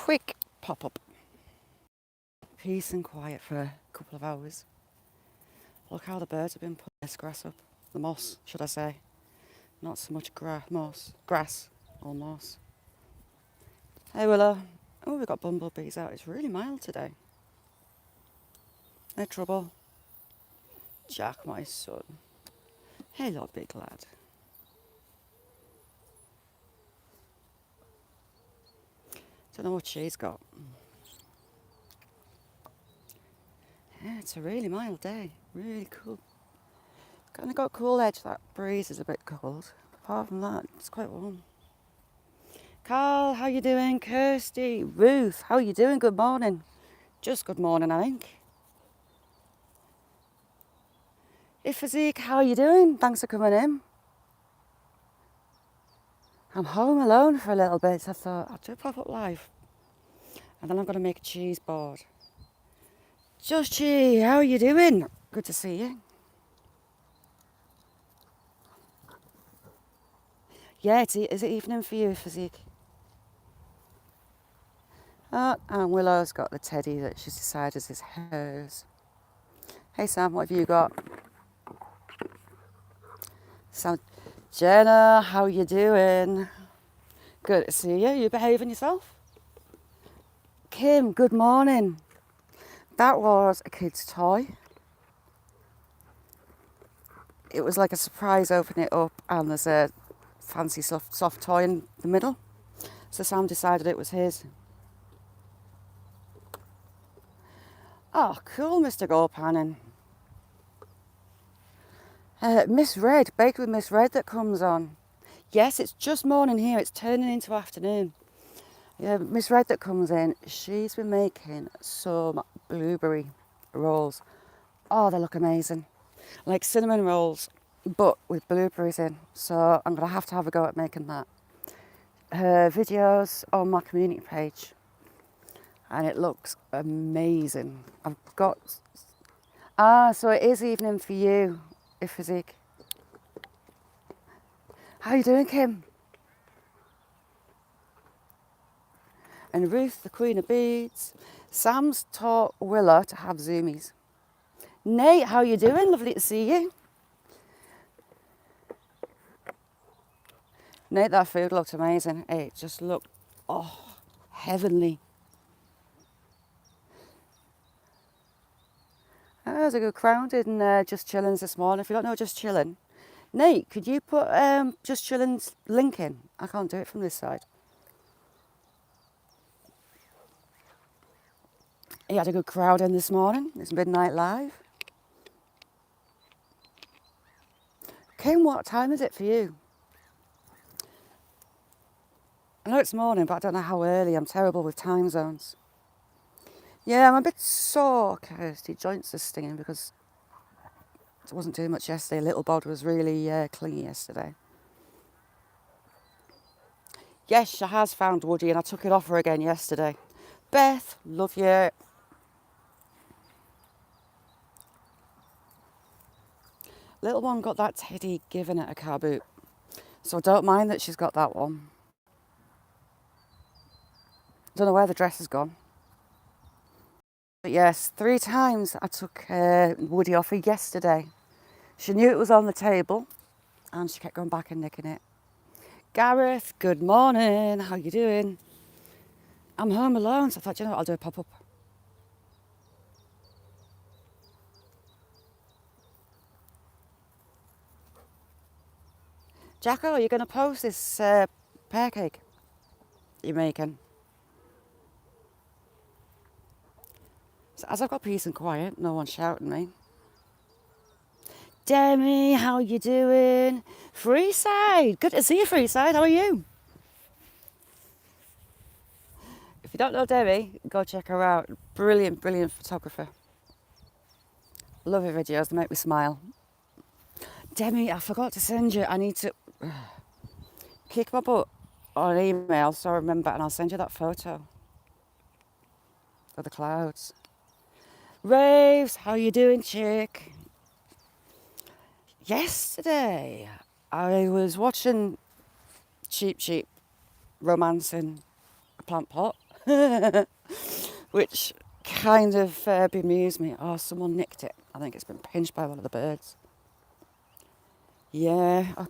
quick pop-up. Peace and quiet for a couple of hours. Look how the birds have been putting this grass up. The moss, should I say. Not so much grass or moss. Hey Willow. Oh, we've got bumblebees out. It's really mild today. No trouble. Jack, my son. Hello, big lad. Don't know what she's got. Yeah, it's a really mild day. Really cool. Kind of got a cool edge. That breeze is a bit cold. Apart from that, it's quite warm. Carl, how you doing? Kirsty, Ruth, how you doing? Good morning. Just good morning, I think. Physique, how you doing? Thanks for coming in. I'm home alone for a little bit. I thought I'll do a pop-up live. And then I'm going to make a cheese board. Joshi, how are you doing? Good to see you. Yeah, is it evening for you, Physique? Oh, and Willow's got the teddy that she's decided is hers. Hey Sam, what have you got? Sam, Jenna, how you doing? Good to see you. You behaving yourself? Kim, good morning. That was a kid's toy. It was like a surprise, open it up and there's a fancy soft toy in the middle. So Sam decided it was his. Oh, cool, Mr. Goldpanning. Miss Red, Baked with Miss Red that comes on. Yes, it's just morning here. It's turning into afternoon. Yeah, Miss Red that comes in, she's been making some blueberry rolls. Oh, they look amazing. Like cinnamon rolls, but with blueberries in. So I'm going to have a go at making that. Her videos on my community page. And it looks amazing. I've got... so it is evening for you, Physique. How you doing, Kim? And Ruth, the Queen of Beads. Sam's taught Willow to have zoomies. Nate, how you doing? Lovely to see you. Nate, that food looked amazing. It just looked, heavenly. There's a good crowd in Just Chillins this morning. If you don't know Just Chillin', Nate, could you put Just Chillin's link in? I can't do it from this side. He had a good crowd in this morning. It's Midnight Live. Kim, what time is it for you? I know it's morning, but I don't know how early. I'm terrible with time zones. Yeah, I'm a bit sore, Kirsty. Joints are stinging because I wasn't doing much yesterday. Little bod was really clingy yesterday. Yes, she has found Woody and I took it off her again yesterday. Beth, love you. Little one got that teddy given at a car boot. So I don't mind that she's got that one. Don't know where the dress has gone. But yes, 3 times I took Woody off her yesterday. She knew it was on the table and she kept going back and nicking it. Gareth, good morning. How you doing? I'm home alone, so I thought, you know what, I'll do a pop-up. Jacko, are you going to post this pear cake you're making? So as I've got peace and quiet, no one's shouting me. Demi, how you doing? Freeside, good to see you, Freeside. How are you? If you don't know Demi, go check her out. Brilliant, brilliant photographer. Love her videos, they make me smile. Demi, I forgot to send you. I need to kick my butt on email so I remember, and I'll send you that photo of the clouds. Raves, how you doing, chick? Yesterday, I was watching Cheap Cheap romancing a plant pot. which kind of bemused me. Oh, someone nicked it. I think it's been pinched by one of the birds. Yeah,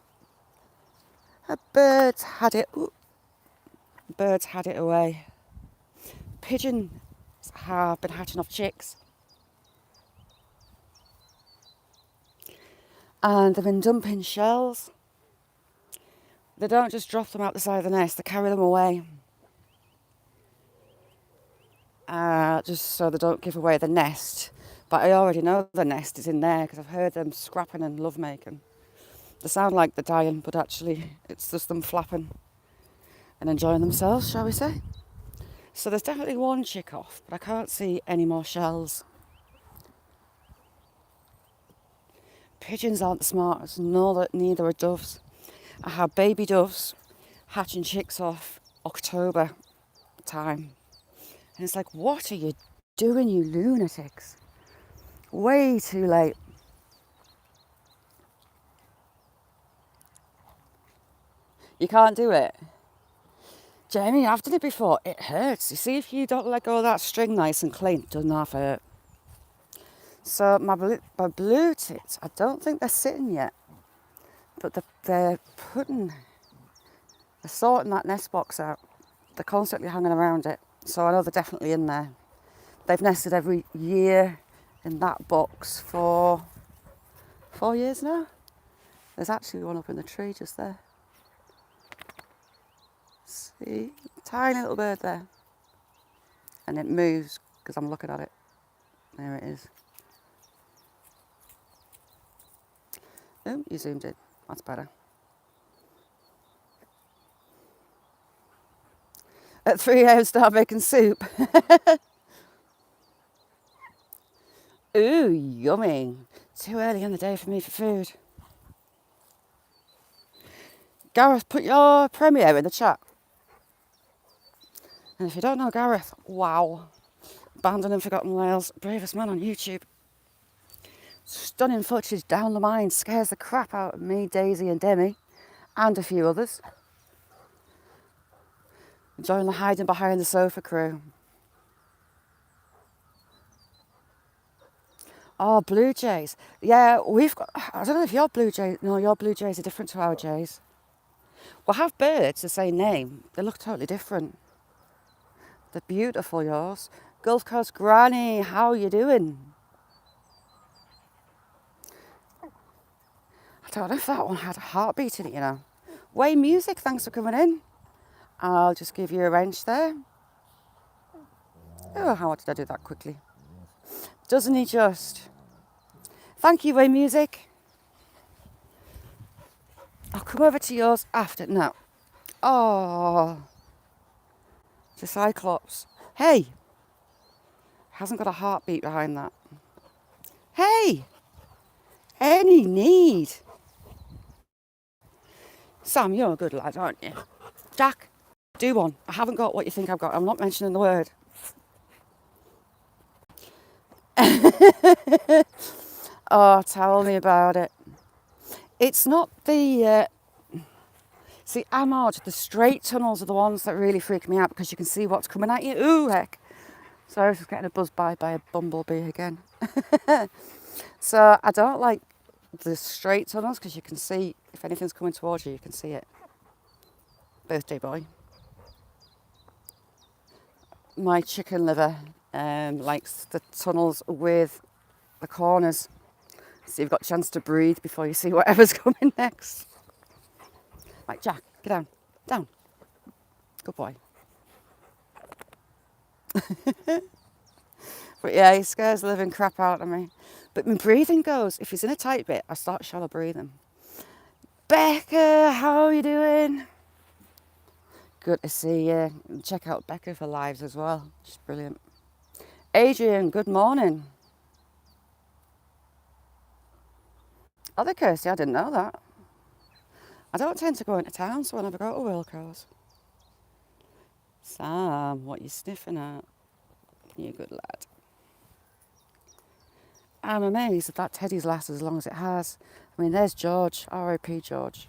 birds had it. Ooh, birds had it away. Pigeons have been hatching off chicks. And they've been dumping shells. They don't just drop them out the side of the nest, they carry them away. Just so they don't give away the nest. But I already know the nest is in there because I've heard them scrapping and lovemaking. They sound like they're dying, but actually it's just them flapping and enjoying themselves, shall we say. So there's definitely one chick off, but I can't see any more shells. Pigeons aren't the smartest, neither are doves. I had baby doves hatching chicks off October time. And it's like, what are you doing, you lunatics? Way too late. You can't do it. Jamie, I've done it before. It hurts. You see, if you don't let go of that string nice and clean, it doesn't half hurt. So my blue tits, I don't think they're sitting yet. But they're sorting that nest box out. They're constantly hanging around it. So I know they're definitely in there. They've nested every year in that box for 4 years now. There's actually one up in the tree just there. See? Tiny little bird there. And it moves because I'm looking at it. There it is. Oh, you zoomed in. That's better. At 3 a.m. start making soup. Ooh, yummy. Too early in the day for me for food. Gareth, put your premiere in the chat. And if you don't know Gareth, wow. Abandoned and Forgotten Wales, bravest man on YouTube. Stunning footage down the mine, scares the crap out of me, Daisy and Demi, and a few others. Enjoying the hiding behind the sofa crew. Oh, blue jays. Yeah, we've got, I don't know if your blue jays, no, your blue jays are different to our jays. We'll have birds the same name. They look totally different. They're beautiful, yours. Gulf Coast Granny, how are you doing? I don't know if that one had a heartbeat in it, you know. Way Music, thanks for coming in. I'll just give you a wrench there. Oh, how did I do that quickly? Doesn't he just? Thank you, Way Music. I'll come over to yours after. No. Oh. The Cyclops. Hey. Hasn't got a heartbeat behind that. Hey. Any need. Sam, you're a good lad, aren't you? Jack, do one. I haven't got what you think I've got. I'm not mentioning the word. Oh, tell me about it. It's not the... See, Amod, the straight tunnels are the ones that really freak me out because you can see what's coming at you. Ooh, heck. Sorry, I was just getting a buzz by a bumblebee again. So I don't like the straight tunnels because you can see, if anything's coming towards you, you can see it. Birthday boy. My chicken liver likes the tunnels with the corners. So you've got a chance to breathe before you see whatever's coming next. Right, Jack, get down. Down. Good boy. But yeah, he scares the living crap out of me. But my breathing goes, if he's in a tight bit, I start shallow breathing. Becca, how are you doing? Good to see you. Check out Becca for lives as well. She's brilliant. Adrian, good morning. Oh, they're Kirsty, I didn't know that. I don't tend to go into town, so I never go to Wilco's. Sam, what are you sniffing at? You good lad. I'm amazed that teddy's lasted as long as it has. I mean, there's George, R.I.P. George.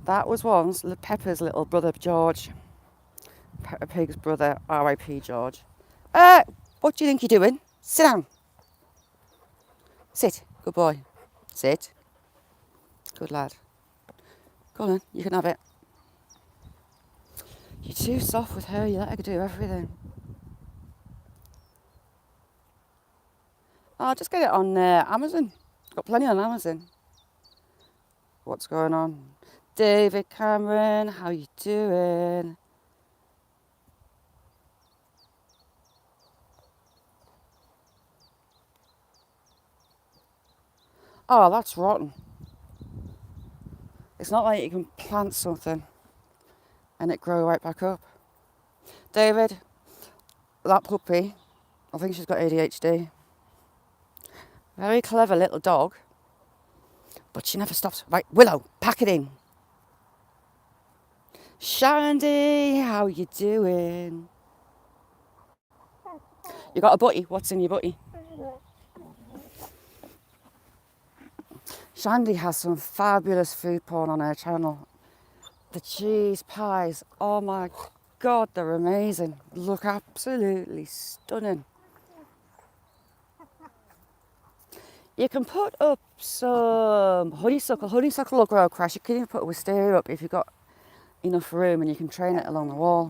That was once Pepper's little brother George. Peppa Pig's brother, R.I.P. George. What do you think you're doing? Sit down. Sit. Good boy. Sit. Good lad. Go on then, you can have it. You're too soft with her, you let her do everything. Oh, just get it on Amazon. Got plenty on Amazon. What's going on? David Cameron, how you doing? Oh, that's rotten. It's not like you can plant something and it grow right back up. David, that puppy, I think she's got ADHD. Very clever little dog, but she never stops. Right, Willow, pack it in. Shandy, how you doing? You got a butty? What's in your butty? Shandy has some fabulous food porn on her channel. The cheese pies, oh my God, they're amazing. Look absolutely stunning. You can put up some honeysuckle. Honeysuckle will grow across. You can even put a wisteria up if you've got enough room and you can train it along the wall.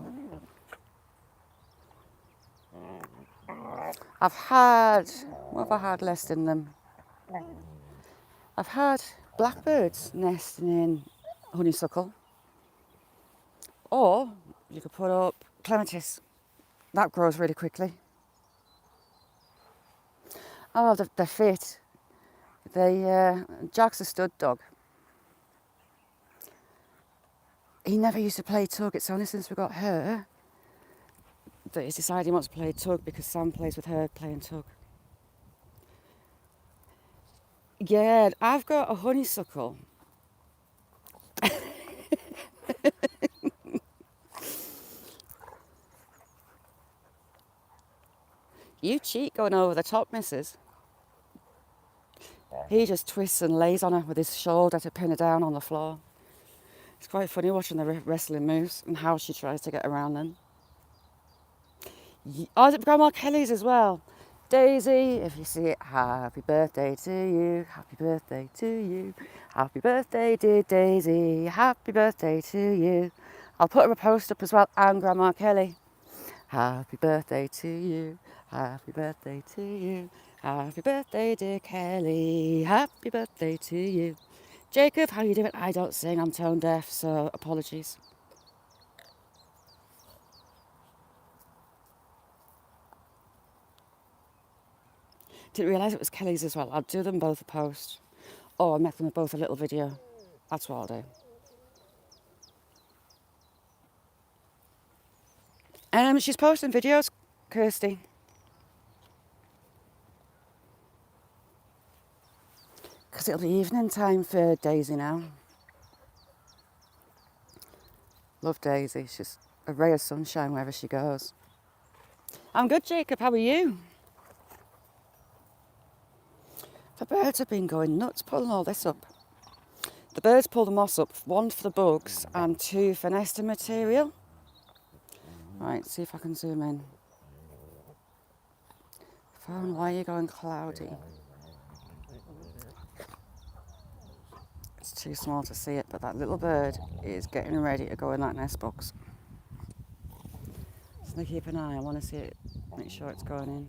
What have I had less in them? I've had blackbirds nesting in honeysuckle. Or you could put up clematis. That grows really quickly. Oh, they're fit. Jack's a stud dog. He never used to play tug. It's only since we got her that he's decided he wants to play tug because Sam plays with her playing tug. Yeah, I've got a honeysuckle. You cheat going over the top, missus. He just twists and lays on her with his shoulder to pin her down on the floor. It's quite funny watching the wrestling moves and how she tries to get around them. Oh, is it Grandma Kelly's as well? Daisy, if you see it, happy birthday to you, happy birthday to you, happy birthday dear Daisy, happy birthday to you. I'll put her a post up as well, and Grandma Kelly. Happy birthday to you, happy birthday to you, happy birthday dear Kelly, happy birthday to you. Jacob, how you doing? I don't sing, I'm tone deaf, so apologies. Didn't realise it was Kelly's as well. I'll do them both a post. Or I'll make them both a little video. That's what I'll do. She's posting videos, Kirsty. Because it'll be evening time for Daisy now. Love Daisy. She's a ray of sunshine wherever she goes. I'm good, Jacob. How are you? The birds have been going nuts pulling all this up. The birds pull the moss up, 1 for the bugs and 2 for nesting material. Right, see if I can zoom in. Phone, why are you going cloudy? It's too small to see it, but that little bird is getting ready to go in that nest box. So keep an eye, I want to see it, make sure it's going in.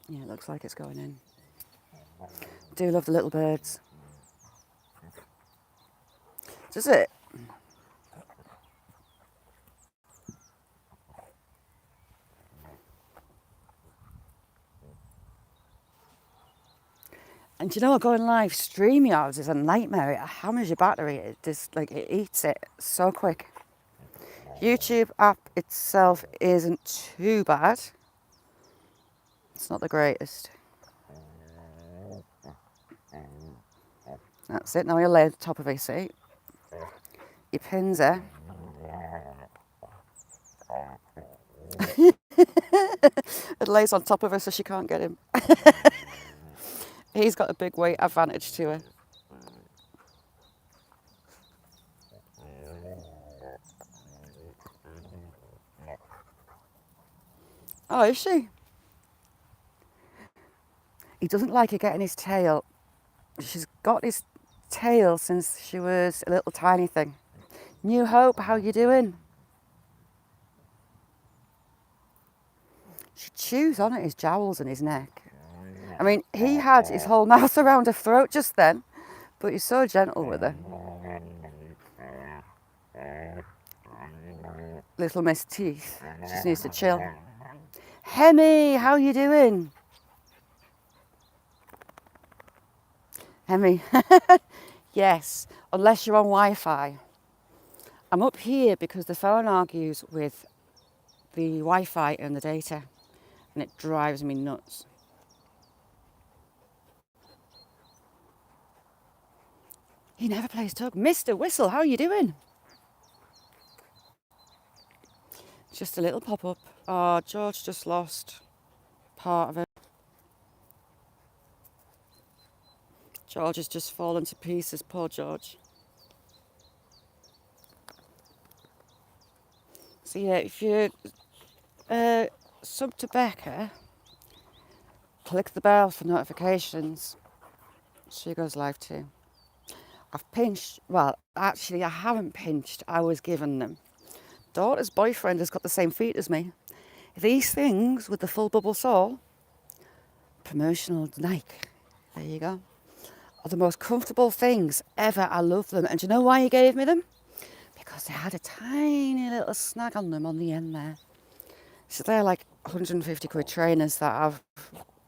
Yeah, it looks like it's going in. Do love the little birds. Does it? And do you know what, going live StreamYards is a nightmare. It hammers your battery. It just it eats it so quick. YouTube app itself isn't too bad. It's not the greatest. That's it. Now you lay at the top of it, see? Your pins there. and lays on top of her so she can't get him. He's got a big weight advantage to her. Oh, is she? He doesn't like her getting his tail. She's got his tail since she was a little tiny thing. New Hope, how you doing? She chews on at his jowls and his neck. I mean, he had his whole mouth around her throat just then, but he's so gentle with her. Little Miss Teeth just needs to chill. Hemi, how you doing? Hemi, yes, unless you're on Wi-Fi. I'm up here because the phone argues with the Wi-Fi and the data, and it drives me nuts. He never plays tug. Mr. Whistle, how are you doing? Just a little pop-up. Oh, George just lost part of it. George has just fallen to pieces, poor George. So yeah, if you sub to Becca, click the bell for notifications. She goes live too. I've pinched, well, actually I haven't pinched, I was given them. Daughter's boyfriend has got the same feet as me. These things with the full bubble sole, promotional Nike, there you go, are the most comfortable things ever. I love them. And do you know why he gave me them? Because they had a tiny little snag on them on the end there. So they're like 150 quid trainers that I've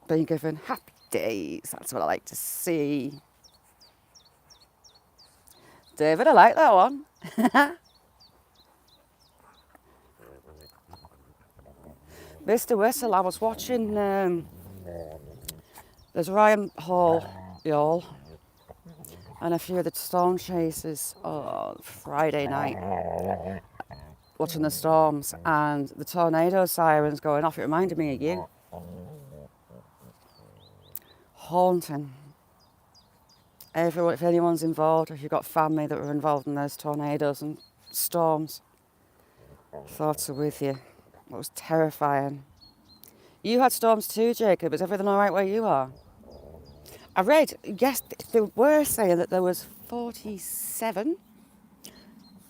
been given. Happy days, that's what I like to see. David, I like that one. Mr. Whistle, I was watching, there's Ryan Hall, y'all, and a few of the storm chasers Friday night, watching the storms and the tornado sirens going off. It reminded me of you. Haunting. Everyone, if anyone's involved, if you've got family that were involved in those tornadoes and storms, thoughts are with you. It was terrifying. You had storms too, Jacob. Is everything all right where you are? I read, yes, they were saying that there was 47,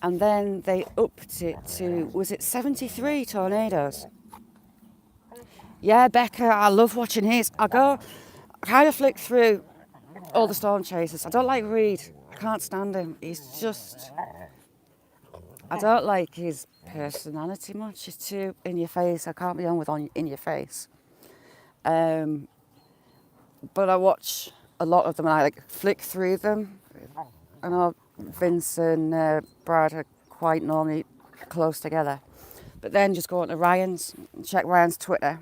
and then they upped it to, was it 73 tornadoes? Yeah, Becca, I love watching his. I kind of flick through all the storm chasers. I don't like Reed. I can't stand him. He's just, I don't like his personality much. He's too in your face. I can't be on with in your face. But I watch a lot of them and I like flick through them. I know Vince and Brad are quite normally close together. But then just go on to Ryan's, check Ryan's Twitter.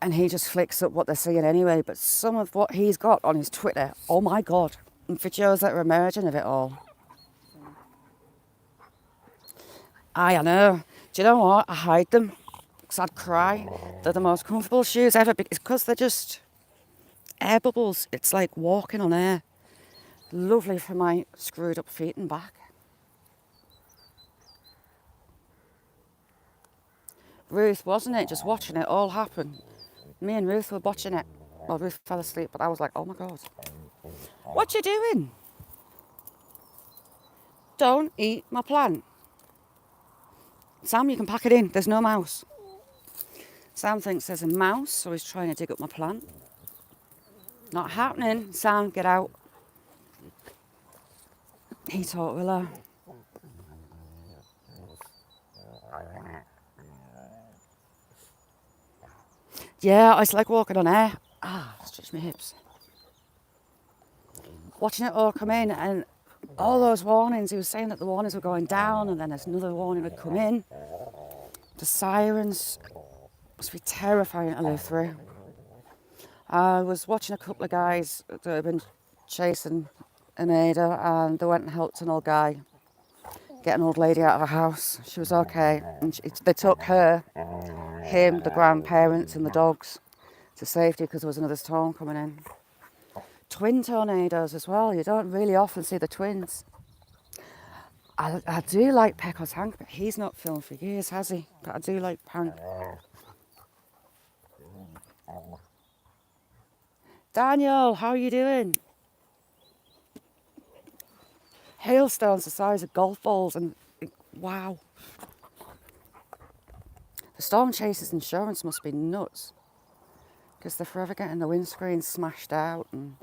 And he just flicks up what they're saying anyway. But some of what he's got on his Twitter, oh my God. And videos that are emerging of it all. I know. Do you know what? I hide them because I'd cry. They're the most comfortable shoes ever because they're just air bubbles. It's like walking on air. Lovely for my screwed up feet and back. Ruth, wasn't it? Just watching it all happen. Me and Ruth were watching it. Well, Ruth fell asleep, but I was like, oh my God. What you doing? Don't eat my plant. Sam, you can pack it in. There's no mouse. Sam thinks there's a mouse, so he's trying to dig up my plant. Not happening. Sam, get out. He taught Willow. Yeah, it's like walking on air. Stretch my hips. Watching it all come in and all those warnings. He was saying that the warnings were going down and then there's another warning would come in. The sirens must be terrifying to live through. I was watching a couple of guys that have been chasing an Ada and they went and helped an old guy get an old lady out of a house. She was okay. And they took her him, the grandparents and the dogs to safety because there was another storm coming in. Twin tornadoes as well. You don't really often see the twins. I do like Pecos Hank, but he's not filmed for years, has he? But I do like Hank. Daniel, how are you doing? Hailstones the size of golf balls, and wow. The storm chasers insurance must be nuts because they're forever getting the windscreen smashed out and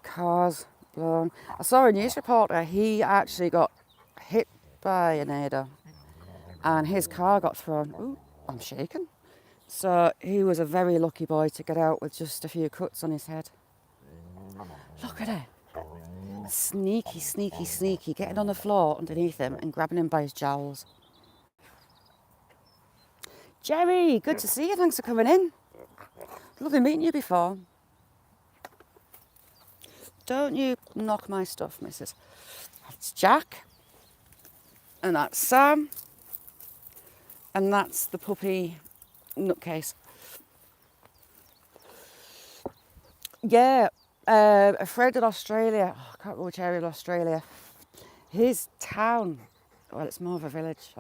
cars blown. I saw a news reporter, he actually got hit by a tornado and his car got thrown. Ooh, I'm shaking. So he was a very lucky boy to get out with just a few cuts on his head. Look at it. Sneaky, sneaky, sneaky, getting on the floor underneath him and grabbing him by his jowls. Jerry, good to see you. Thanks for coming in. Lovely meeting you before. Don't you knock my stuff, missus. That's Jack. And that's Sam. And that's the puppy nutcase. Yeah, Fred in Australia. Oh, I can't remember which area in Australia. His town, well, it's more of a village,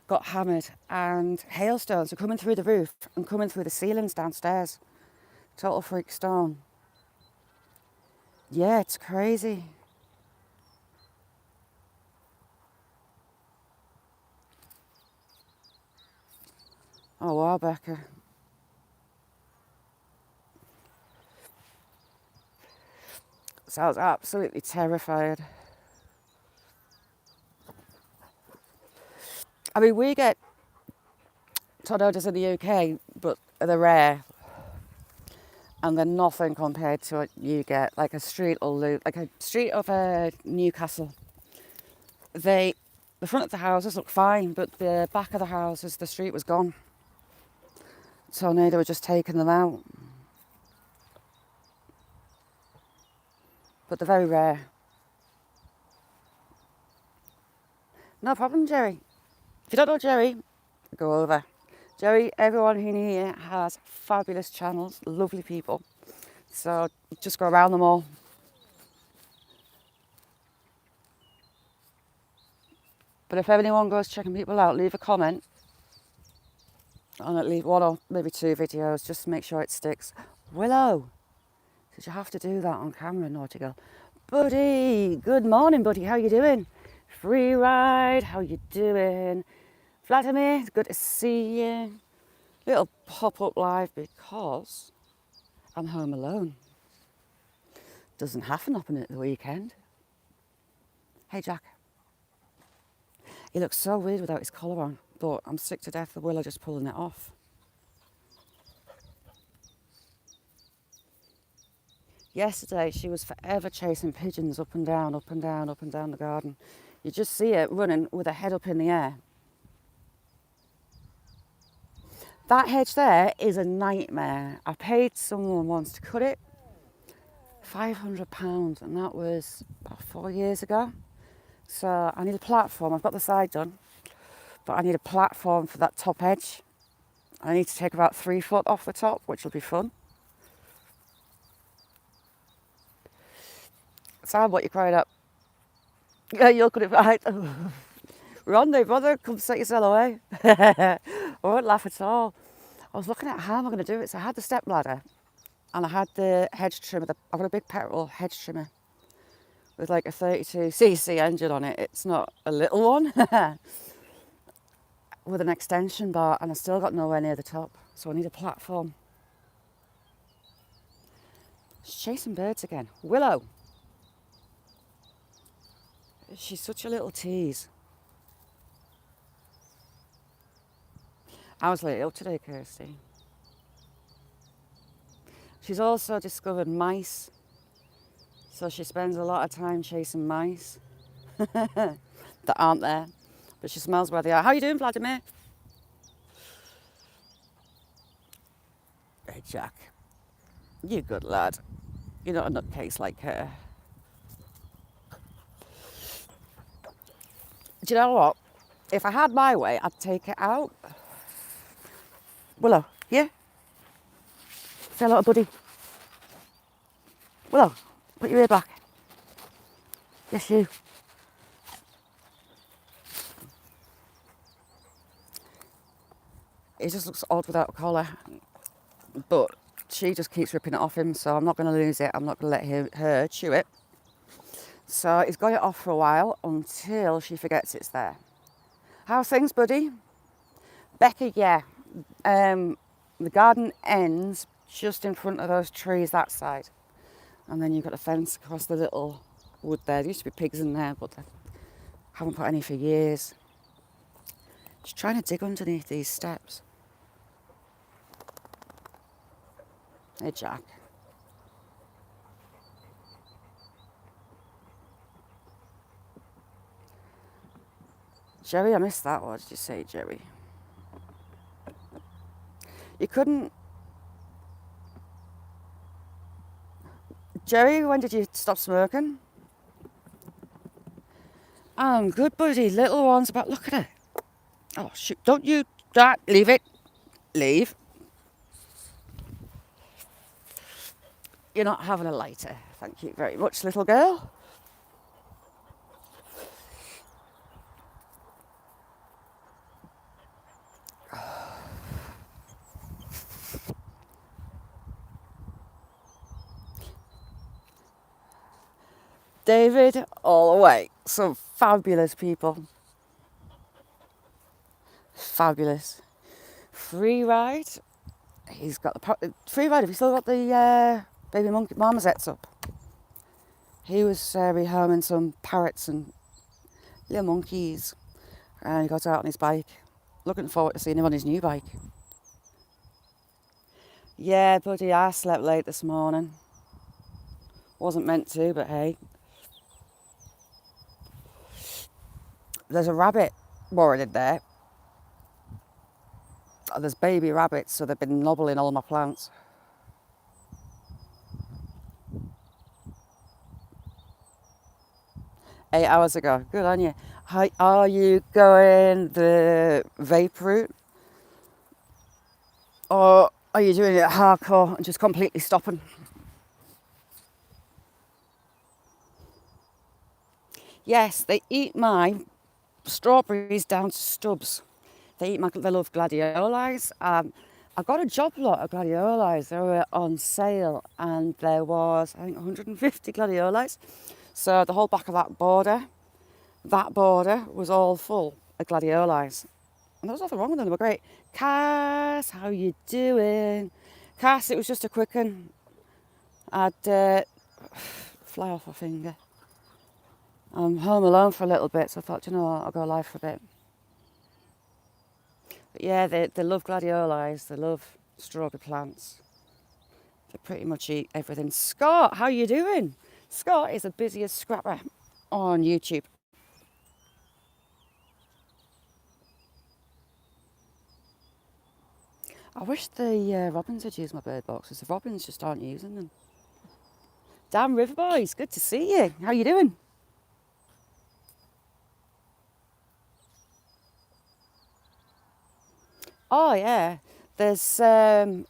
got hammered and hailstones were coming through the roof and coming through the ceilings downstairs. Total freak storm. Yeah, it's crazy. Oh wow, Becca. So I was absolutely terrified. I mean, we get tornadoes in the UK, but they're rare. And they're nothing compared to what you get, like a street of Newcastle. The front of the houses look fine, but the back of the houses, the street was gone. Tornado were just taking them out. But they're very rare. No problem, Jerry. If you don't know Jerry, go over. Jerry, everyone in here has fabulous channels, lovely people. So just go around them all. But if anyone goes checking people out, leave a comment on at least one or maybe two videos just to make sure it sticks. Willow, did you have to do that on camera, naughty girl? Buddy, good morning, buddy. How you doing? Free ride, how you doing? Vladimir, good to see you. Little pop-up live because I'm home alone. Doesn't happen up at the weekend. Hey, Jack. He looks so weird without his collar on, but I'm sick to death of Willow just pulling it off. Yesterday, she was forever chasing pigeons up and down, up and down, up and down the garden. You just see it running with her head up in the air. That hedge there is a nightmare. I paid someone once to cut it, £500, and that was about 4 years ago. So I need a platform. I've got the side done, but I need a platform for that top edge. I need to take about 3 foot off the top, which will be fun. Sam, what you crying up? Yeah, you're good at right. Ronnie, brother, come set yourself away. I won't laugh at all. I was looking at how am I going to do it. So I had the step ladder and I had the hedge trimmer. I've got a big petrol hedge trimmer with like a 32cc engine on it. It's not a little one. With an extension bar, and I still got nowhere near the top. So I need a platform. She's chasing birds again. Willow. She's such a little tease. I was late up today, Kirsty. She's also discovered mice. So she spends a lot of time chasing mice that aren't there. But she smells where they are. How you doing, Vladimir? Hey, Jack. You good lad. You're not a nutcase like her. Do you know what? If I had my way, I'd take it out. Willow, here. Say hello, buddy. Willow, put your ear back. Yes, you. He just looks odd without a collar, but she just keeps ripping it off him, so I'm not going to lose it. I'm not going to let her chew it. So he's got it off for a while until she forgets it's there. How's things, buddy? Becky, yeah. The garden ends just in front of those trees that side. And then you've got a fence across the little wood there. There used to be pigs in there, but they haven't put any for years. She's trying to dig underneath these steps. Hey, Jack. Jerry, I missed that. What did you say, Jerry? You couldn't... Jerry, when did you stop smoking? I'm good, buddy. Little one's about... Look at it. Oh, shoot. Don't you... Leave it. Leave. You're not having a lighter. Thank you very much, little girl. David, all the way. Some fabulous people. Fabulous. Free ride. He's got the free ride. Have you still got the baby monkey marmosets up? He was rehoming some parrots and little monkeys, and he got out on his bike. Looking forward to seeing him on his new bike. Yeah, buddy, I slept late this morning. Wasn't meant to, but hey. There's a rabbit worried in there. There's baby rabbits, so they've been nobbling all my plants. Eight hours ago. Good on you. Are you going the vape route? Or are you doing it hardcore and just completely stopping? Yes, they eat my strawberries down to stubs. They love gladiolis. I got a job lot of gladiolis. They were on sale, and there was, I think, 150 gladiolis. So the whole back of that border was all full of gladiolis. And there was nothing wrong with them. They were great. Cass, how you doing? Cass, it was just a quick one. I'd fly off a finger. I'm home alone for a little bit, so I thought, you know what, I'll go live for a bit. But yeah, they love gladiolis, they love strawberry plants. They pretty much eat everything. Scott, how you doing? Scott is the busiest scrapper on YouTube. I wish the robins had used my bird boxes. The robins just aren't using them. Dan River Boys, good to see you. How you doing? Oh yeah, there's hang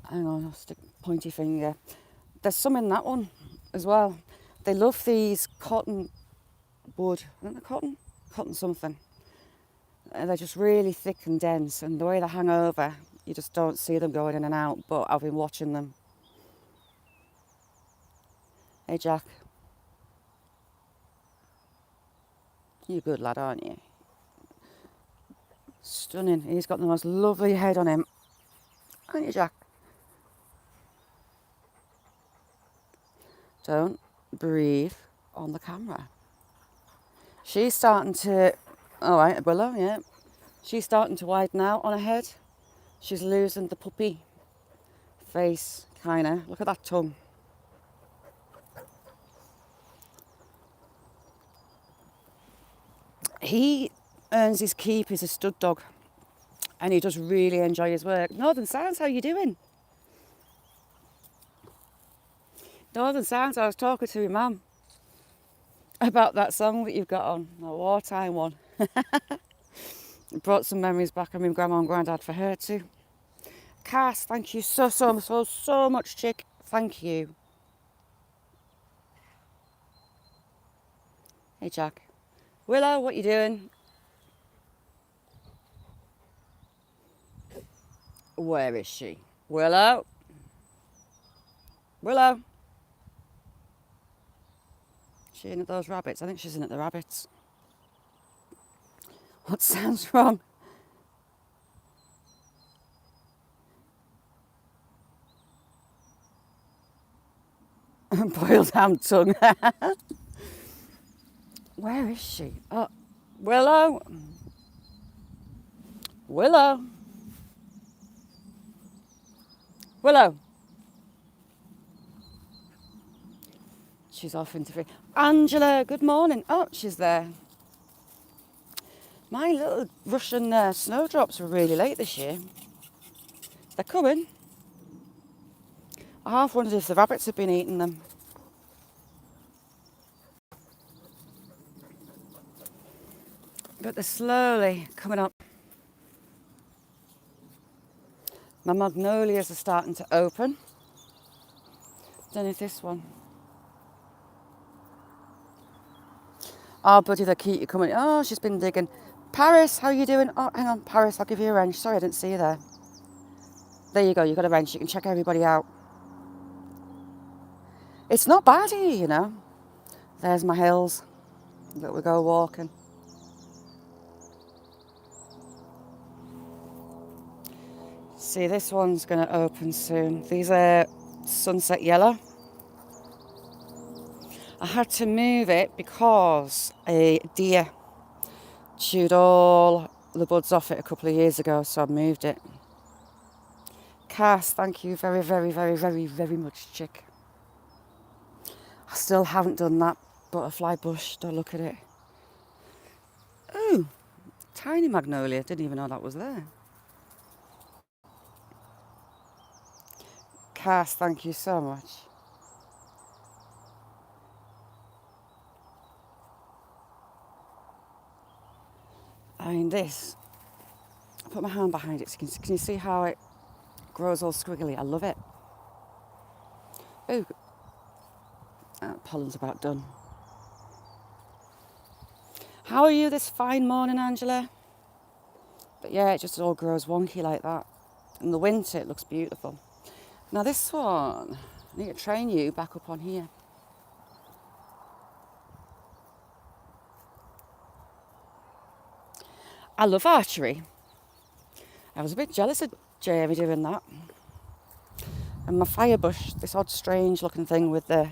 on, I'll stick pointy finger. There's some in that one as well. They love these cotton wood. I don't know, cotton something. And they're just really thick and dense, and the way they hang over, you just don't see them going in and out. But I've been watching them. Hey Jack, you're a good lad, aren't you? Stunning. He's got the most lovely head on him. Aren't you, Jack? Don't breathe on the camera. She's starting to... All right, Willow, yeah. She's starting to widen out on her head. She's losing the puppy face, kind of. Look at that tongue. He earns his keep. He's a stud dog, and he does really enjoy his work. Northern Sounds, how you doing? Northern Sounds, I was talking to your mum about that song that you've got on, a wartime one. It brought some memories back of my grandma and granddad for her too. Cass, thank you so much, chick. Thank you. Hey, Jack. Willow, what you doing? Where is she? Willow? Willow? Is she in at those rabbits? I think she's in at the rabbits. What sounds wrong? Boiled ham tongue. Where is she? Oh, Willow? Willow? Willow? She's off into free. Angela, good morning. Oh, she's there. My little Russian snowdrops were really late this year. They're coming. I half wondered if the rabbits had been eating them. But they're slowly coming up. My magnolias are starting to open. Don't know if this one. Oh, buddy, the Keat, you're coming. Oh, she's been digging. Paris, how are you doing? Oh, hang on, Paris, I'll give you a wrench. Sorry, I didn't see you there. There you go, you've got a wrench. You can check everybody out. It's not bad here, you know. There's my hills that we go walking. See, this one's going to open soon. These are sunset yellow. I had to move it because a deer chewed all the buds off it a couple of years ago, so I moved it. Cass, thank you very, very, very, very, very much, chick. I still haven't done that butterfly bush. Don't look at it. Oh, tiny magnolia. Didn't even know that was there. Cass, thank you so much. I mean, this, I put my hand behind it. So can you see how it grows all squiggly? I love it. Oh, pollen's about done. How are you this fine morning, Angela? But yeah, it just all grows wonky like that. In the winter, it looks beautiful. Now this one, I need to train you back up on here. I love archery. I was a bit jealous of Jamie doing that. And my fire bush, this odd strange looking thing with the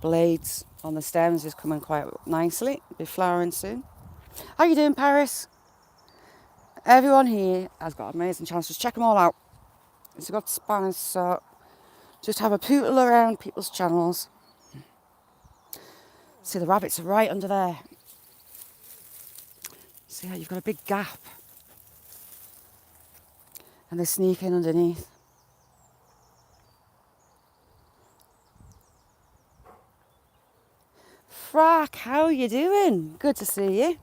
blades on the stems, is coming quite nicely. It'll be flowering soon. How you doing, Paris? Everyone here has got amazing chances. Check them all out. It's got spanners, so just have a pootle around people's channels. See, the rabbits are right under there. See how you've got a big gap. And they sneak in underneath. Frack, how are you doing? Good to see you.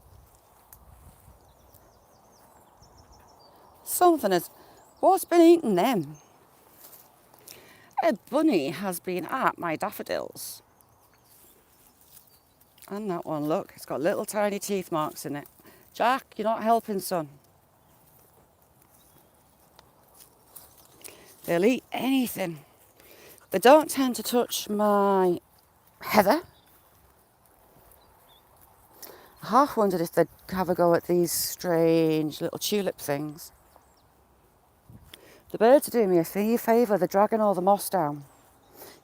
Something is... What's been eating them? A bunny has been at my daffodils. And that one, look, it's got little tiny teeth marks in it. Jack, you're not helping, son. They'll eat anything. They don't tend to touch my heather. I half wondered if they'd have a go at these strange little tulip things. The birds are doing me a favour. They're dragging all the moss down.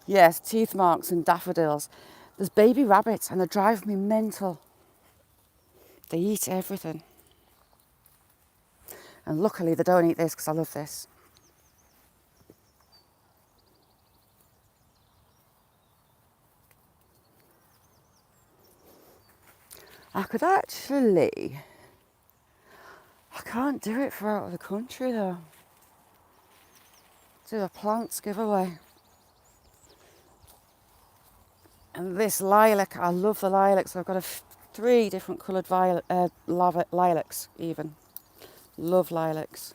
Yes, teeth marks and daffodils. There's baby rabbits and they drive me mental. They eat everything. And luckily they don't eat this because I love this. I could actually... I can't do it for out of the country though. Do a plants giveaway. And this lilac, I love the lilacs. I've got 3 different coloured lilacs even. Love lilacs.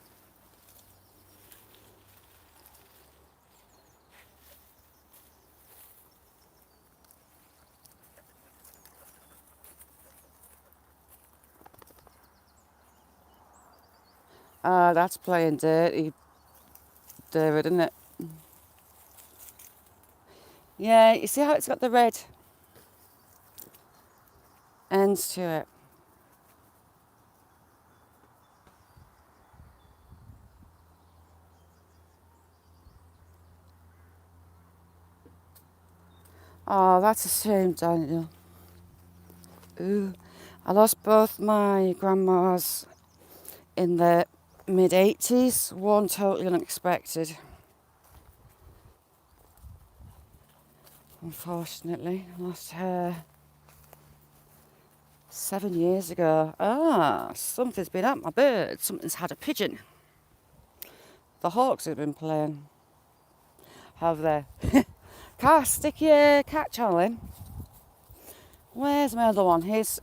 Ah, that's playing dirty, David, isn't it? Yeah, you see how it's got the red ends to it? Oh, that's a shame, Daniel. Ooh, I lost both my grandmas in the mid-80s, one totally unexpected. Unfortunately, I lost her 7 years ago. Ah, something's been at my bird. Something's had a pigeon. The hawks have been playing. Have they? Can't stick your cat channel in. Where's my other one? Here's.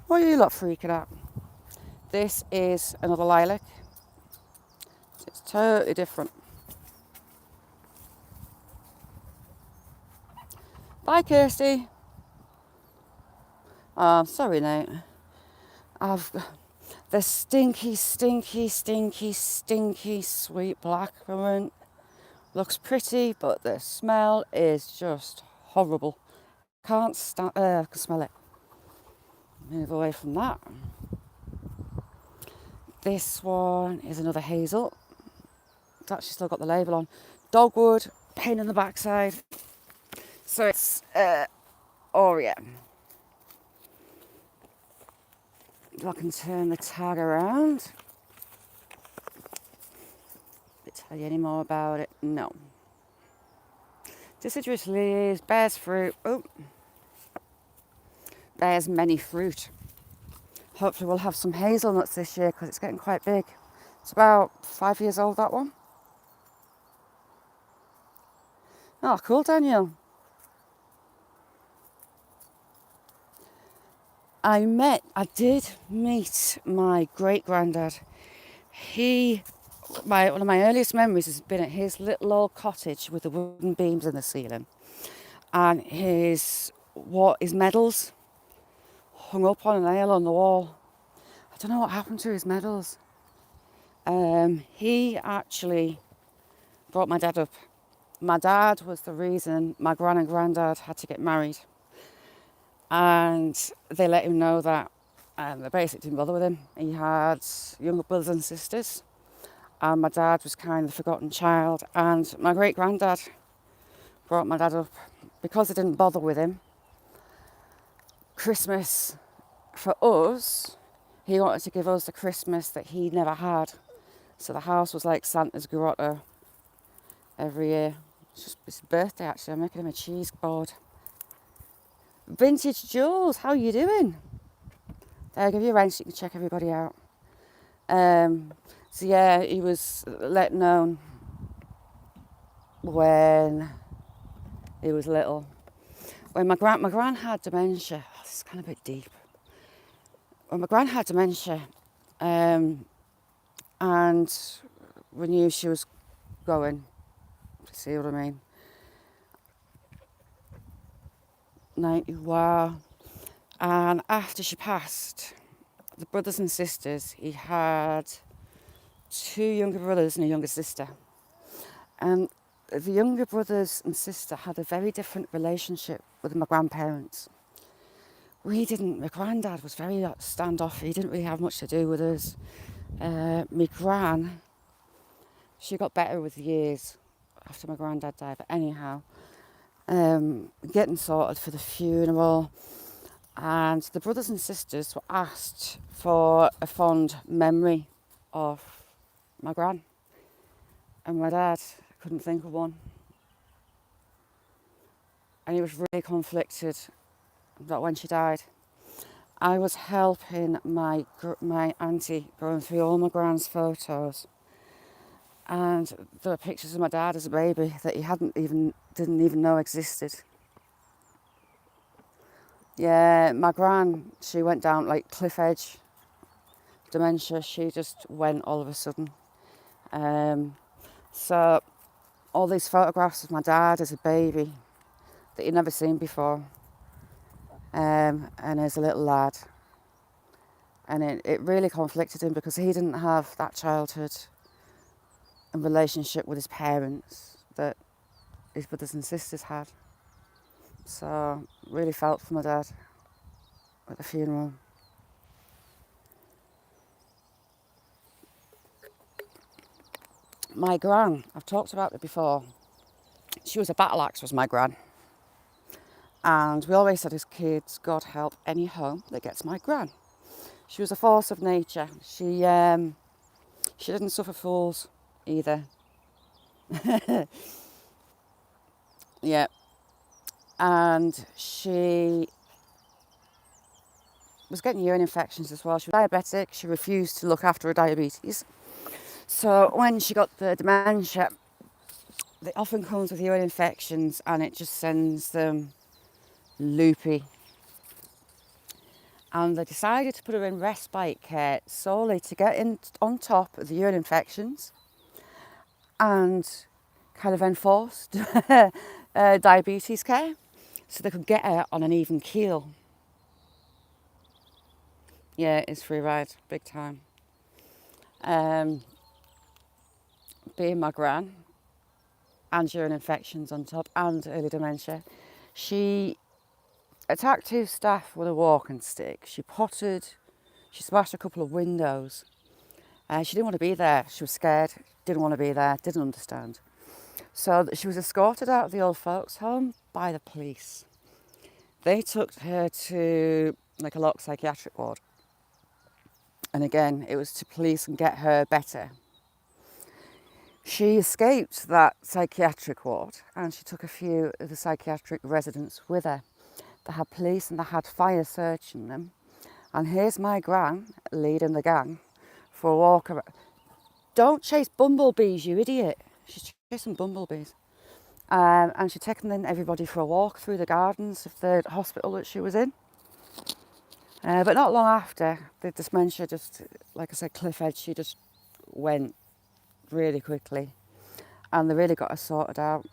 What are you lot freaking at? This is another lilac. It's totally different. Bye, Kirsty. Oh, sorry, Nate. I've the stinky, stinky, stinky, stinky sweet blackcurrant. Looks pretty, but the smell is just horrible. Can't stand. I can smell it. Move away from that. This one is another hazel. It's actually still got the label on. Dogwood, pain in the backside. So it's Aurea. If I can turn the tag around. Did it tell you any more about it? No. Deciduous leaves, bears fruit. Oh, bears many fruit. Hopefully we'll have some hazelnuts this year because it's getting quite big. It's about 5 years old, that one. Oh, cool, Daniel. I did meet my great granddad. One of my earliest memories has been at his little old cottage with the wooden beams in the ceiling, and his medals hung up on a nail on the wall. I don't know what happened to his medals. He actually brought my dad up. My dad was the reason my gran and granddad had to get married, and they let him know that. They basically didn't bother with him. He had younger brothers and sisters, and my dad was kind of the forgotten child. And my great granddad brought my dad up because they didn't bother with him. Christmas for us, he wanted to give us the Christmas that he never had. So the house was like Santa's grotto every year. It's just his birthday, actually. I'm making him a cheese board. Vintage Jules, how are you doing? I'll give you a wrench so you can check everybody out. So yeah, he was let known when he was little. When my gran had dementia. Oh, this is kind of a bit deep. When my gran had dementia, and we knew she was going. See what I mean? 90, wow. And after she passed, the brothers and sisters, he had 2 younger brothers and a younger sister. And the younger brothers and sister had a very different relationship with my grandparents. We didn't. My granddad was very standoffish. He didn't really have much to do with us. My gran, she got better with years after my granddad died. But anyhow, getting sorted for the funeral, and the brothers and sisters were asked for a fond memory of my gran, and my dad couldn't think of one, and he was really conflicted that when she died. I was helping my auntie going through all my gran's photos, and there were pictures of my dad as a baby that he didn't even know existed. Yeah, my gran, she went down like cliff edge dementia. She just went all of a sudden. So all these photographs of my dad as a baby that he'd never seen before, and as a little lad. And it really conflicted him because he didn't have that childhood and relationship with his parents that his brothers and sisters had. So really felt for my dad at the funeral. My gran, I've talked about it before. She was a battle axe, was my gran. And we always said as kids, God help any home that gets my gran. She was a force of nature. She didn't suffer fools either. Yeah. And she was getting urine infections as well. She was diabetic. She refused to look after her diabetes. So when she got the dementia, it often comes with urine infections and it just sends them loopy. And they decided to put her in respite care solely to get in on top of the urine infections and kind of enforced diabetes care so they could get her on an even keel. Yeah, it's free ride, big time. Being my gran and urine infections on top and early dementia, she attacked 2 staff with a walking stick. She potted, she smashed a couple of windows. She didn't want to be there. She was scared, didn't want to be there, didn't understand. So she was escorted out of the old folks' home by the police. They took her to like a locked psychiatric ward. And again, it was to police and get her better. She escaped that psychiatric ward and she took a few of the psychiatric residents with her. They had police and they had fire searching them. And here's my gran leading the gang for a walk around. Don't chase bumblebees, you idiot. She's chasing bumblebees. And she'd taken then everybody for a walk through the gardens of the hospital that she was in. But not long after, the dementia just, like I said, cliff edge, she just went really quickly. And they really got her sorted out.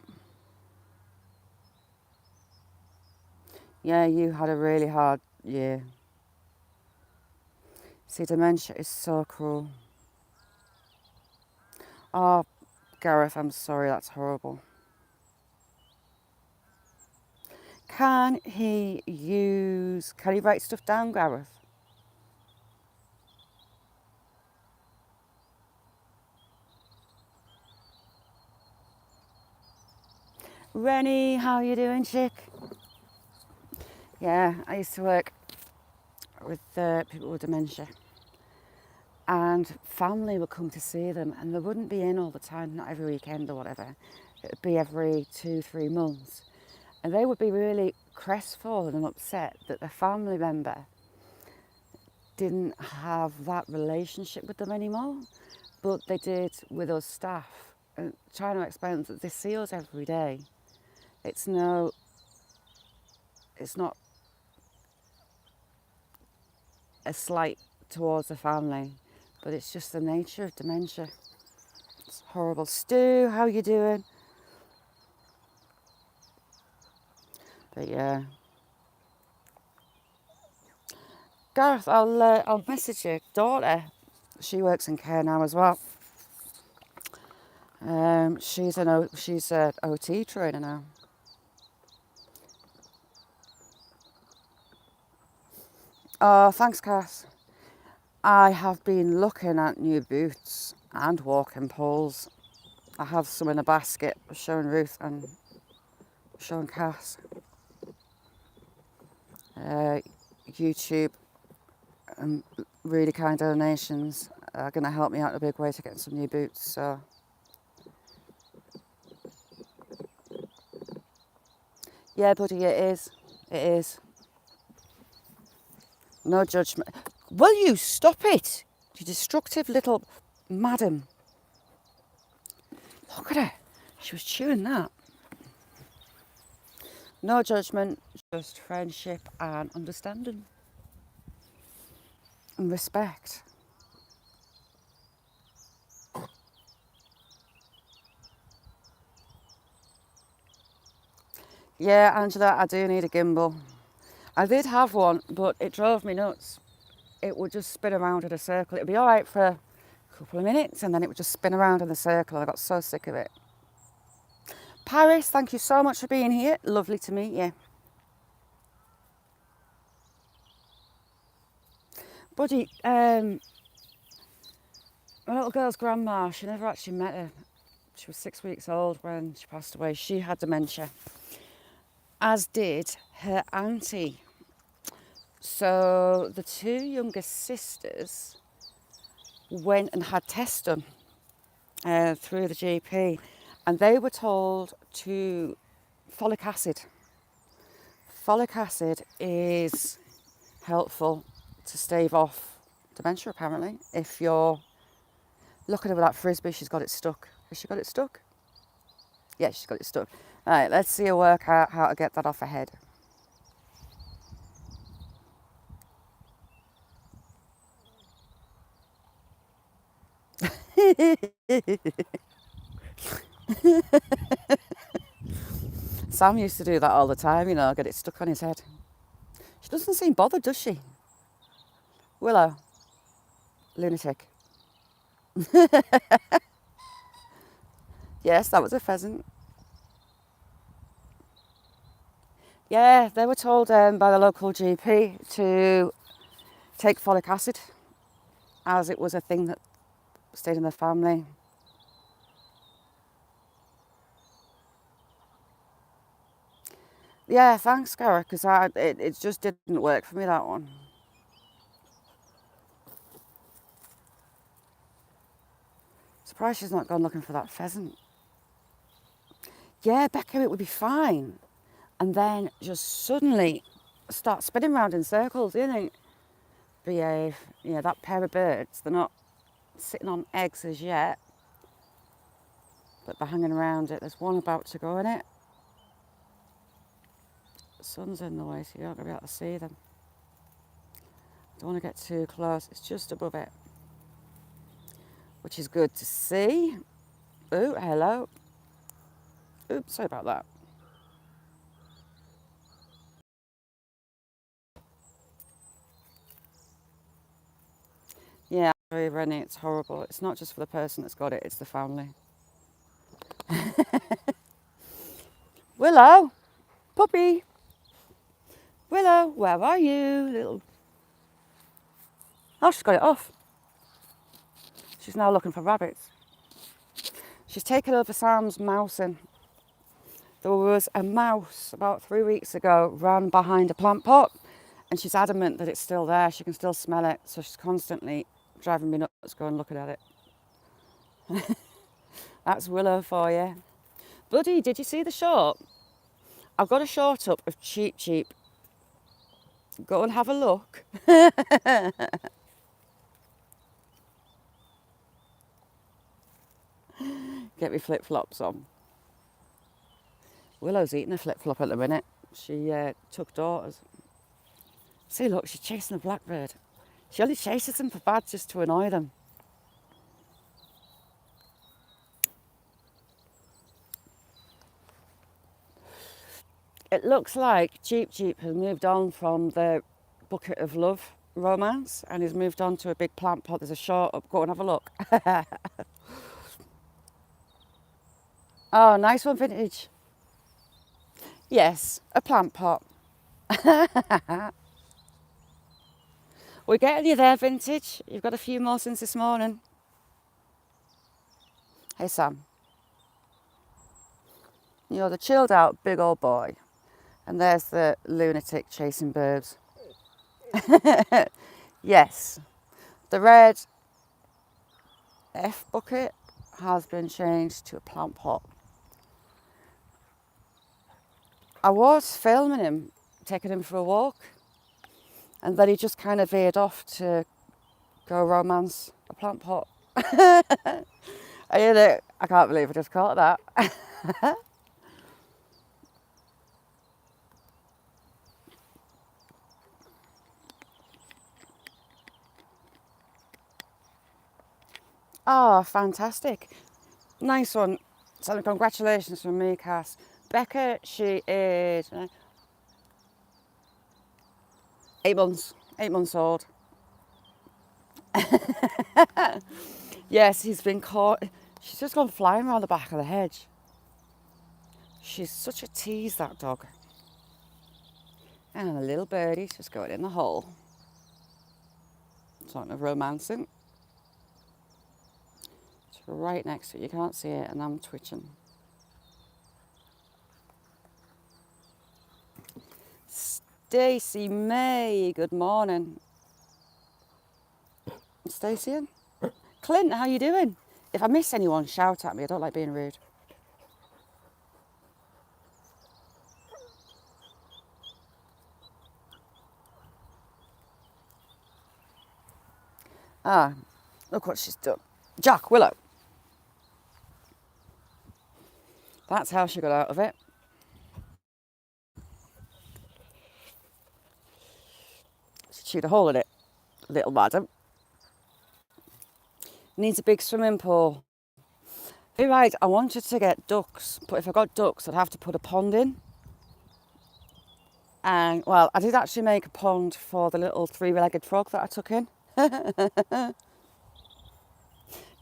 Yeah, you had a really hard year. See, dementia is so cruel. Oh, Gareth, I'm sorry, that's horrible. Can he write stuff down, Gareth? Rennie, how you doing, chick? Yeah, I used to work with people with dementia. And family would come to see them and they wouldn't be in all the time, not every weekend or whatever. It would be every 2-3 months. And they would be really crestfallen and upset that the family member didn't have that relationship with them anymore, but they did with us staff. And trying to explain that they see us every day. It's not a slight towards the family, but it's just the nature of dementia. It's horrible. Stu, how you doing? But yeah. Gareth, I'll message your daughter. She works in care now as well. She's a OT trainer now. Oh, thanks, Cass. I have been looking at new boots and walking poles. I have some in a basket showing Ruth and showing Cass. YouTube and really kind donations are going to help me out in a big way to get some new boots. So yeah, buddy, it is. It is. No judgment. Will you stop it? You destructive little madam. Look at her. She was chewing that. No judgment, just friendship and understanding and respect. Yeah, Angela, I do need a gimbal. I did have one, but it drove me nuts. It would just spin around in a circle. It'd be all right for a couple of minutes and then it would just spin around in the circle. I got so sick of it. Paris, thank you so much for being here. Lovely to meet you. Buddy, my little girl's grandma, she never actually met her. She was 6 weeks old when she passed away. She had dementia, as did her auntie. So the two younger sisters went and had tests done through the GP, and they were told to folic acid. Folic acid is helpful to stave off dementia, apparently. If you're looking at her with that frisbee, she's got it stuck. Has she got it stuck? Yeah, she's got it stuck. All right, let's see her work out how to get that off her head. Sam used to do that all the time, you know, get it stuck on his head. She doesn't seem bothered, does she? Willow, lunatic. Yes, that was a pheasant. Yeah, they were told by the local GP to take folic acid, as it was a thing that stayed in the family. Yeah, thanks, Gareth, because it just didn't work for me, that one. Surprised she's not gone looking for that pheasant. Yeah, Becca, it would be fine. And then just suddenly start spinning round in circles, you think, behave. Yeah, that pair of birds, they're not sitting on eggs as yet, but they're hanging around it. There's one about to go in it. The sun's in the way, so you're not going to be able to see them. Don't want to get too close. It's just above it, which is good to see. Oh, hello. Oops, sorry about that. Yeah, Rennie, it's horrible. It's not just for the person that's got it, it's the family. Willow, puppy. Willow, where are you, little? Oh, she's got it off. She's now looking for rabbits. She's taken over Sam's mousing. There was a mouse about 3 weeks ago ran behind a plant pot, and she's adamant that it's still there. She can still smell it, so she's constantly driving me nuts going looking at it. That's Willow for you. Buddy, did you see the short? I've got a short up of Cheep Cheep. Go and have a look. Get me flip-flops on. Willow's eating a flip-flop at the minute. She took daughters. See, look, she's chasing a blackbird. She only chases them for bad just to annoy them. It looks like Cheep Cheep has moved on from the bucket of love romance and he's moved on to a big plant pot. There's a short up. Go and have a look. Oh, nice one, vintage. Yes, a plant pot. We're getting you there, vintage. You've got a few more since this morning. Hey, Sam. You're the chilled out big old boy. And there's the lunatic chasing birds. Yes, the red F bucket has been changed to a plant pot. I was filming him, taking him for a walk, and then he just kind of veered off to go romance a plant pot. I can't believe I just caught that. Oh, fantastic. Nice one. So congratulations from me, Cass. Becca, she is 8 months. 8 months old. Yes, he's been caught. She's just gone flying around the back of the hedge. She's such a tease, that dog. And a little birdie's just going in the hole. Sort of romancing. It's right next to it. You can't see it, and I'm twitching. Stacey May, good morning. Stacey? Clint, how you doing? If I miss anyone, shout at me. I don't like being rude. Ah, look what she's done. Jack, Willow. That's how she got out of it. She chewed a hole in it. Little madam. Needs a big swimming pool. You're right, I wanted to get ducks, but if I got ducks, I'd have to put a pond in. And, well, I did actually make a pond for the little three-legged frog that I took in.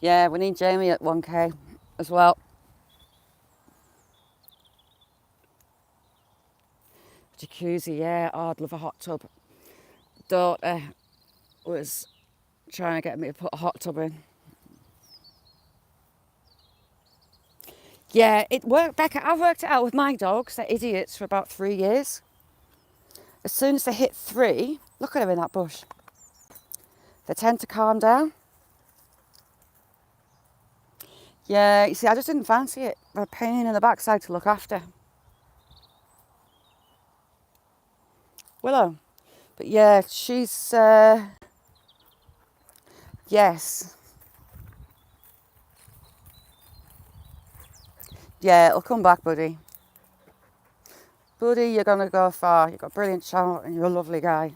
Yeah, we need Jamie at 1K as well. Jacuzzi, yeah, oh, I'd love a hot tub. Daughter was trying to get me to put a hot tub in. Yeah, it worked, Becca. I've worked it out with my dogs. They're idiots for about 3 years. As soon as they hit 3, look at her in that bush. They tend to calm down. Yeah, you see, I just didn't fancy it. A pain in the backside to look after. Willow. But yeah, she's, yes. Yeah, it'll come back, buddy. Buddy, you're going to go far. You've got a brilliant channel and you're a lovely guy.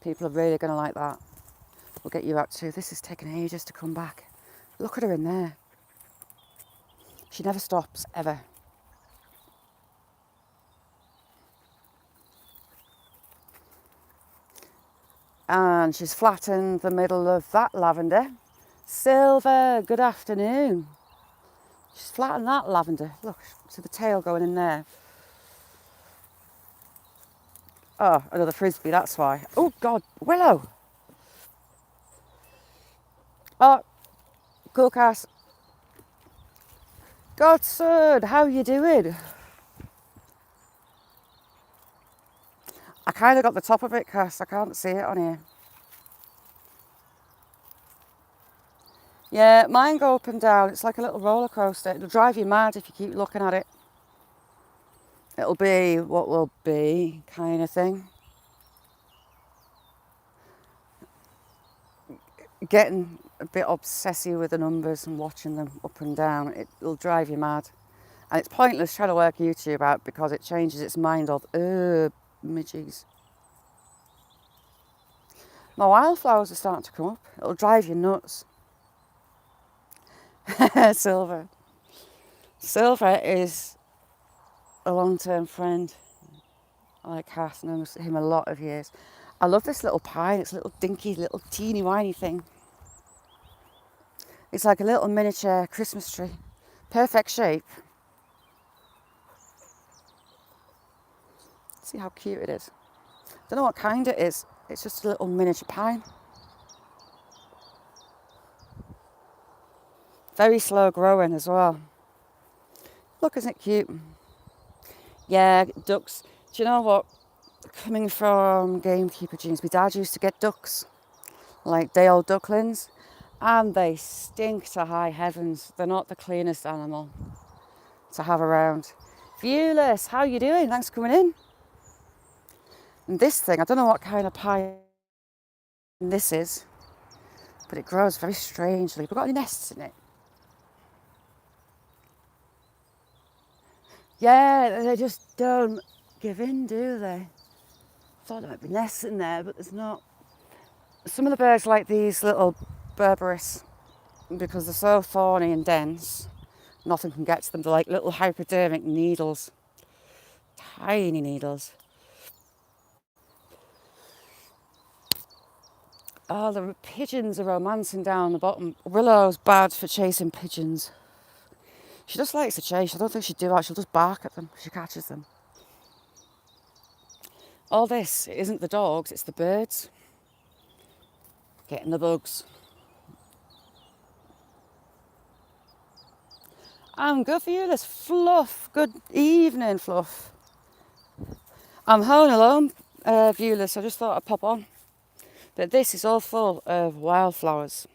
People are really going to like that. We'll get you out too. This is taking ages to come back. Look at her in there. She never stops, ever. And she's flattened the middle of that lavender. Silver, good afternoon. She's flattened that lavender. Look, see the tail going in there. Oh, another frisbee, that's why. Oh, God, Willow. Oh, cool, Cass. Godson, how you doing? I kind of got the top of it, Cass. I can't see it on here. Yeah, mine go up and down. It's like a little roller coaster. It'll drive you mad if you keep looking at it. It'll be what will be kind of thing. Getting a bit obsessive with the numbers and watching them up and down, it'll drive you mad. And it's pointless trying to work YouTube out because it changes its mind of, midges. My wildflowers are starting to come up. It'll drive you nuts. Silver. Silver is a long-term friend. I like Cass, known him a lot of years. I love this little pine. It's a little dinky, little teeny whiny thing. It's like a little miniature Christmas tree. Perfect shape. See how cute it is. Don't know what kind it is. It's just a little miniature pine. Very slow growing as well. Look, isn't it cute? Yeah, ducks. Do you know what? Coming from gamekeeper genes, my dad used to get ducks, like day-old ducklings, and they stink to high heavens. They're not the cleanest animal to have around. Viewless, how you doing? Thanks for coming in. And this thing, I don't know what kind of pine this is, but it grows very strangely. Have we got any nests in it? Yeah, they just don't give in, do they? Thought there might be nests in there, but there's not. Some of the birds like these little Berberis because they're so thorny and dense. Nothing can get to them. They're like little hypodermic needles. Tiny needles. Oh, the pigeons are romancing down the bottom. Willow's bad for chasing pigeons. She just likes to chase. I don't think she'd do that. She'll just bark at them if she catches them. All this isn't the dogs, it's the birds. Getting the bugs. I'm good for you, this Fluff. Good evening, Fluff. I'm home alone, viewless. I just thought I'd pop on. But this is all full of wildflowers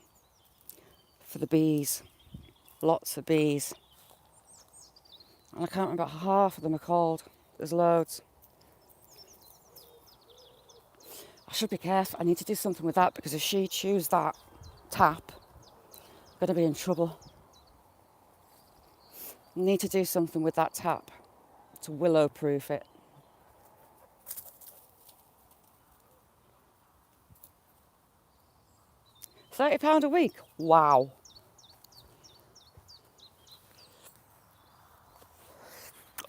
for the bees. Lots of bees. And I can't remember what half of them are called. There's loads. I should be careful. I need to do something with that because if she chews that tap, I'm going to be in trouble. I need to do something with that tap to willow-proof it. £30 a week? Wow.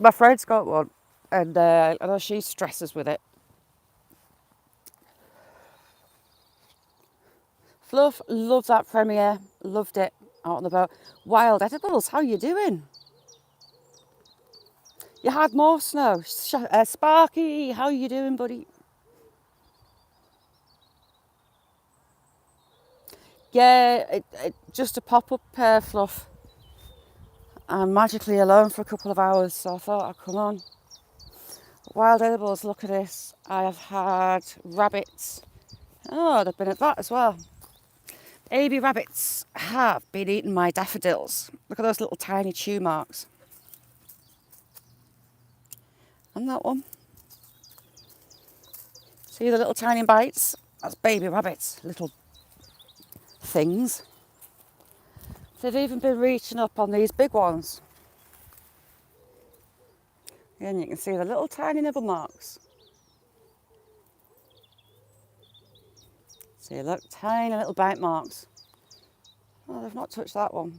My friend's got one and I know she stresses with it. Fluff, loved that premiere. Loved it. Out on the boat. Wild Edibles, how you doing? You had more snow. Sparky, how you doing, buddy? Yeah, just a pop-up Fluff. I'm magically alone for a couple of hours, so I thought I'd come on. Wild Edibles, look at this. I have had rabbits. Oh, they've been at that as well. Baby rabbits have been eating my daffodils. Look at those little tiny chew marks. And that one. See the little tiny bites? That's baby rabbits, little things. They've even been reaching up on these big ones. And you can see the little tiny nibble marks. See, look, tiny little bite marks. Oh, they've not touched that one.